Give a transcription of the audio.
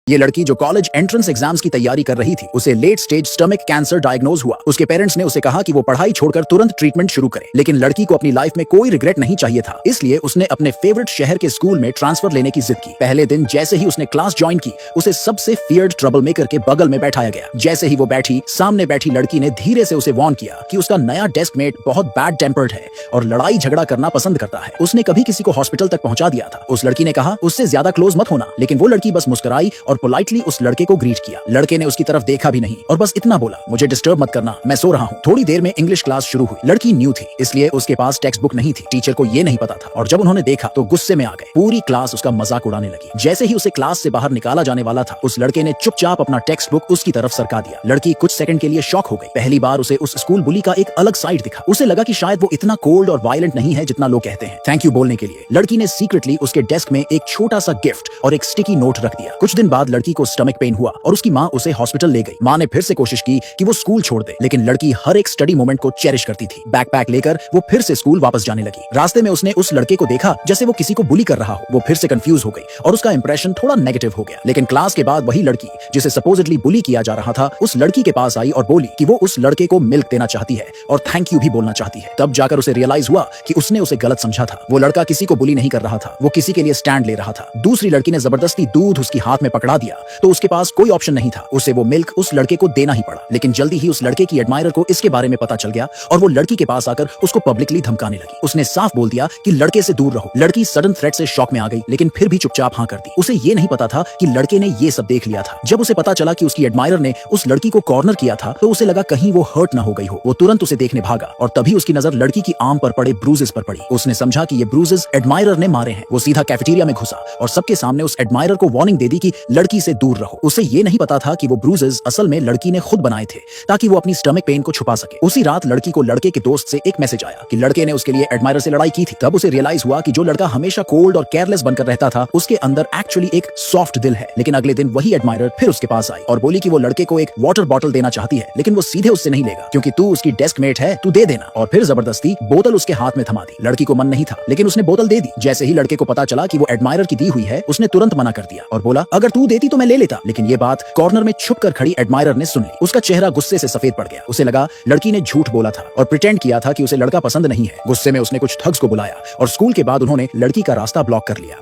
ये लड़की जो कॉलेज एंट्रेंस एग्जाम्स की तैयारी कर रही थी, उसे late stage stomach cancer diagnose हुआ। उसके पेरेंट्स ने उसे कहा कि वो पढ़ाई छोड़कर तुरंत ट्रीटमेंट शुरू करे, लेकिन लड़की को अपनी लाइफ में कोई रिग्रेट नहीं चाहिए था, इसलिए उसने अपने फेवरेट शहर के स्कूल में ट्रांसफर लेने की जिद की। पहले दिन जैसे ही उसने क्लास ज्वाइन की, उसे सबसे फियर्ड ट्रबल मेकर के बगल में बैठाया गया। जैसे ही वो बैठी, सामने बैठी लड़की ने धीरे से उसे वार्न किया कि उसका नया डेस्कमेट बहुत बैड टेम्पर्ड है और लड़ाई झगड़ा करना पसंद करता है। उसने कभी किसी को हॉस्पिटल तक पहुंचा दिया था। उस लड़की ने कहा उससे ज्यादा क्लोज मत होना, लेकिन वो लड़की बस मुस्कुराई और पोलाइटली उस लड़के को ग्रीट किया। लड़के ने उसकी तरफ देखा भी नहीं और बस इतना बोला, मुझे डिस्टर्ब मत करना, मैं सो रहा हूँ। थोड़ी देर में इंग्लिश क्लास शुरू हुई। लड़की न्यू थी, इसलिए उसके पास टेक्स्ट बुक नहीं थी। टीचर को ये नहीं पता था और जब उन्होंने देखा तो गुस्से में आ गए। पूरी क्लास उसका मजाक उड़ाने लगी। जैसे ही उसे क्लास से बाहर निकाला जाने वाला था, उस लड़के ने चुपचाप अपना टेक्स्ट बुक उसकी तरफ सरका दिया। लड़की कुछ सेकंड के लिए शॉक हो गई। पहली बार उसे उस स्कूल बुली का एक अलग साइड दिखा। उसे लगा कि शायद वो इतना कोल्ड और वायलेंट नहीं है जितना लोग कहते हैं। थैंक यू बोलने के लिए लड़की ने सीक्रेटली उसके डेस्क में एक छोटा सा गिफ्ट और एक स्टिकी नोट रख दिया। कुछ दिन बाद लड़की को स्टमक पेन हुआ और उसकी माँ उसे हॉस्पिटल ले गई। माँ ने फिर से कोशिश की कि वो स्कूल छोड़ दे, लेकिन लड़की हर एक स्टडी मोमेंट को चेरिश करती थी। बैकपैक लेकर वो फिर से स्कूल वापस जाने लगी। रास्ते में उसने उस लड़के को देखा जैसे वो किसी को बुली कर रहा हो। वो फिर से कंफ्यूज हो गई और उसका इंप्रेशन थोड़ा नेगेटिव हो गया। लेकिन क्लास के बाद वही लड़की जिसे सपोजिटली बुली किया जा रहा था, उस लड़की के पास आई और बोली कि वो उस लड़के को मिल्क देना चाहती है और थैंक यू भी बोलना चाहती है। तब जाकर उसे रियलाइज हुआ कि उसने उसे गलत समझा था। वो लड़का किसी को बुली नहीं कर रहा था, वो किसी के लिए स्टैंड ले रहा था। दूसरी लड़की ने जबरदस्ती दूध उसकी हाथ में पकड़ा दिया तो उसके पास कोई ऑप्शन नहीं था, उसे वो मिल्क उस लड़के को देना ही पड़ा। लेकिन जल्दी ही उस लड़के की एडमायरर को इसके बारे में पता चल गया और वो लड़की के पास आकर उसको पब्लिकली धमकाने लगी। उसने साफ बोल दिया कि लड़के से दूर रहो। लड़की सडन थ्रेट से शॉक में आ गई, लेकिन फिर भी चुपचाप हाँ कर दी। उसे ये नहीं पता था कि लड़के ने ये सब देख लिया था। जब उसे पता चला कि उसकी एडमायरर ने उस लड़की को कॉर्नर किया था, तो उसे लगा कहीं वो हर्ट ना हो गई हो। वो तुरंत उसे देखने भागा और तभी उसकी नजर लड़की की आर्म पर पड़े ब्रूजेस पर पड़ी। उसने समझा कि ये ब्रूजेस एडमायरर ने मारे हैं। वो सीधा कैफेटेरिया में घुसा और सबके सामने उस एडमायरर को वार्निंग दे दी कि लड़की से दूर रहो। उसे ये नहीं पता था कि वो ब्रूजेस असल में लड़की ने खुद बनाए थे ताकि वो अपनी स्टमक पेन को छुपा सके। उसी रात लड़की को लड़के के दोस्त से एक मैसेज आया कि लड़के ने उसके लिए एडमायरर से लड़ाई की थी। तब उसे रियलाइज हुआ कि जो लड़का हमेशा कोल्ड और केयरलेस बनकर रहता था, उसके अंदर एक्चुअली एक सॉफ्ट दिल है। लेकिन अगले दिन वही एडमायरर फिर उसके पास आई और बोली कि वो लड़के को एक वाटर बॉटल देना चाहती है, लेकिन वो सीधे उससे नहीं लेगा क्योंकि तू उसकी डेस्क मेट है, तू दे देना। और फिर जबरदस्ती बोतल उसके हाथ में थमा दी। लड़की को मन नहीं था, लेकिन उसने बोतल दे दी। जैसे ही लड़के को पता चला कि वो एडमायरर की दी हुई है, उसने तुरंत मना कर दिया और बोला अगर तू देती तो मैं ले लेता। लेकिन ये बात कॉर्नर में छुप कर खड़ी एडमायरर ने सुन ली। उसका चेहरा गुस्से से सफेद पड़ गया। उसे लगा लड़की ने झूठ बोला था और प्रिटेंड किया था कि उसे लड़का पसंद नहीं है। गुस्से में उसने कुछ ठग्स को बुलाया और स्कूल के बाद उन्होंने लड़की का रास्ता ब्लॉक कर लिया।